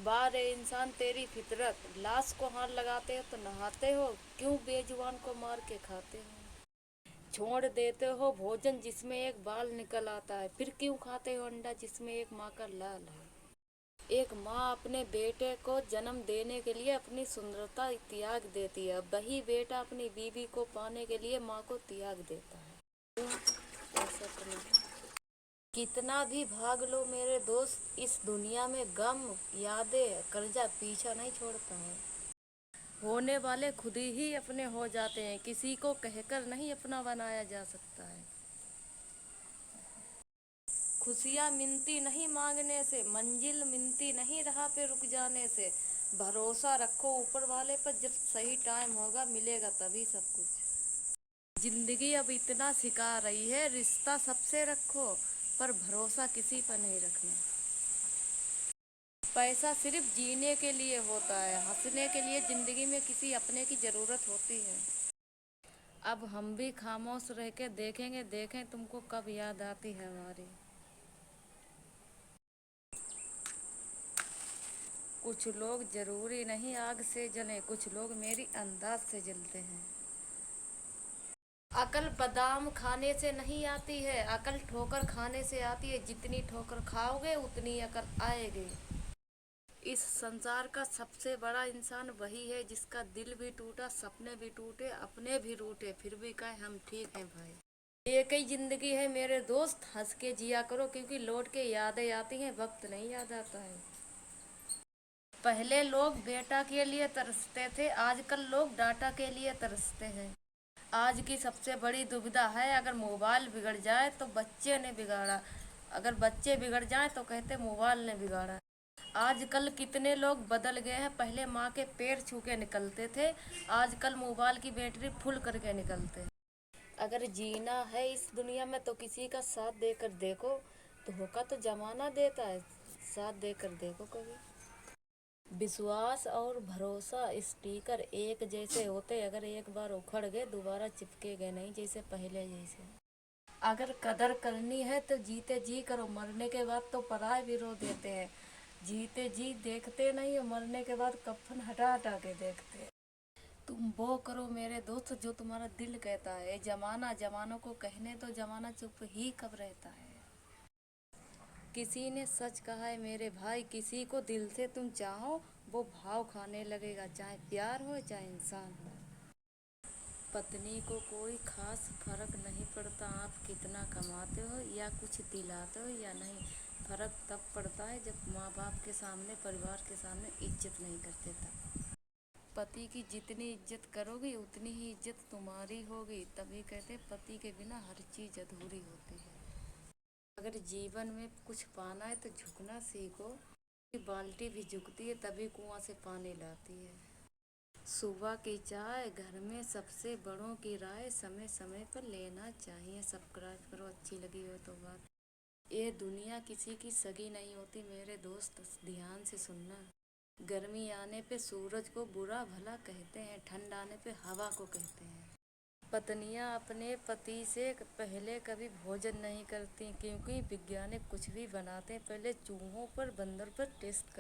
बार इंसान तेरी फितरत, लाश को हाथ लगाते हो तो नहाते हो, क्यों बेजुबान को मार के खाते हो? छोड़ देते हो भोजन जिसमें एक बाल निकल आता है, फिर क्यों खाते हो अंडा जिसमें एक माँ का लाल है? एक माँ अपने बेटे को जन्म देने के लिए अपनी सुंदरता त्याग देती है, वही बेटा अपनी बीवी को पाने के लिए माँ को त्याग देता है। क्यों? ऐसा तो नहीं। कितना भी भाग लो मेरे दोस्त, इस दुनिया में गम, यादें, कर्जा पीछा नहीं छोड़ता है। होने वाले खुद ही अपने हो जाते हैं, किसी को कहकर नहीं अपना बनाया जा सकता है। खुशियाँ मिलती नहीं मांगने से, मंजिल मिलती नहीं राह पे रुक जाने से। भरोसा रखो ऊपर वाले पर, जब सही टाइम होगा मिलेगा तभी सब कुछ। जिंदगी अब इतना सिखा रही है, रिश्ता सबसे रखो पर भरोसा किसी पर नहीं रखना। पैसा सिर्फ जीने के लिए होता है, हंसने के लिए जिंदगी में किसी अपने की जरूरत होती है। अब हम भी खामोश रह के देखेंगे, देखें तुमको कब याद आती है हमारी। कुछ लोग जरूरी नहीं आग से जले, कुछ लोग मेरी अंदाज से जलते हैं। अकल बादाम खाने से नहीं आती है, अकल ठोकर खाने से आती है। जितनी ठोकर खाओगे उतनी अकल आएगी। इस संसार का सबसे बड़ा इंसान वही है जिसका दिल भी टूटा, सपने भी टूटे, अपने भी रूठे, फिर भी कहे हम ठीक हैं भाई। एक ही जिंदगी है मेरे दोस्त, हंस के जिया करो, क्योंकि लौट के यादें आती हैं, वक्त नहीं याद आता है। पहले लोग बेटा के लिए तरसते थे, आजकल लोग डाटा के लिए तरसते हैं। आज की सबसे बड़ी दुविधा है, अगर मोबाइल बिगड़ जाए तो बच्चे ने बिगाड़ा, अगर बच्चे बिगड़ जाए तो कहते मोबाइल ने बिगाड़ा। आजकल कितने लोग बदल गए हैं, पहले माँ के पैर छू के निकलते थे, आजकल मोबाइल की बैटरी फुल करके निकलते हैं। अगर जीना है इस दुनिया में तो किसी का साथ देकर देखो, धोखा तो जमाना देता है, साथ देकर देखो कभी। विश्वास और भरोसा स्टिकर एक जैसे होते, अगर एक बार उखड़ गए दोबारा चिपकेंगे नहीं जैसे पहले जैसे। अगर कदर करनी है तो जीते जी करो, मरने के बाद तो पराए भी रो देते हैं। जीते जी देखते नहीं, और मरने के बाद कफन हटा हटा के देखते हैं। तुम वो करो मेरे दोस्त जो तुम्हारा दिल कहता है, जमाना जमानों को कहने तो जमाना चुप ही कब रहता है। किसी ने सच कहा है मेरे भाई, किसी को दिल से तुम चाहो वो भाव खाने लगेगा, चाहे प्यार हो चाहे इंसान हो। पत्नी को कोई खास फर्क नहीं पड़ता आप कितना कमाते हो या कुछ दिलाते हो या नहीं, फर्क तब पड़ता है जब माँ बाप के सामने, परिवार के सामने इज्जत नहीं करते तब। पति की जितनी इज्जत करोगी उतनी ही इज्जत तुम्हारी होगी, तभी कहते पति के बिना हर चीज़ अधूरी होती है। अगर जीवन में कुछ पाना है तो झुकना सीखो, कि बाल्टी भी झुकती है तभी कुआं से पानी लाती है। सुबह की चाय, घर में सबसे बड़ों की राय, समय समय पर लेना चाहिए। सब्सक्राइब करो अच्छी लगी हो तो बात। ये दुनिया किसी की सगी नहीं होती मेरे दोस्त, ध्यान से सुनना। गर्मी आने पे सूरज को बुरा भला कहते हैं, ठंड आने पे हवा को कहते हैं। पत्नियां अपने पति से पहले कभी भोजन नहीं करती, क्योंकि वैज्ञानिक कुछ भी बनाते हैं पहले चूहों पर, बंदर पर टेस्ट कर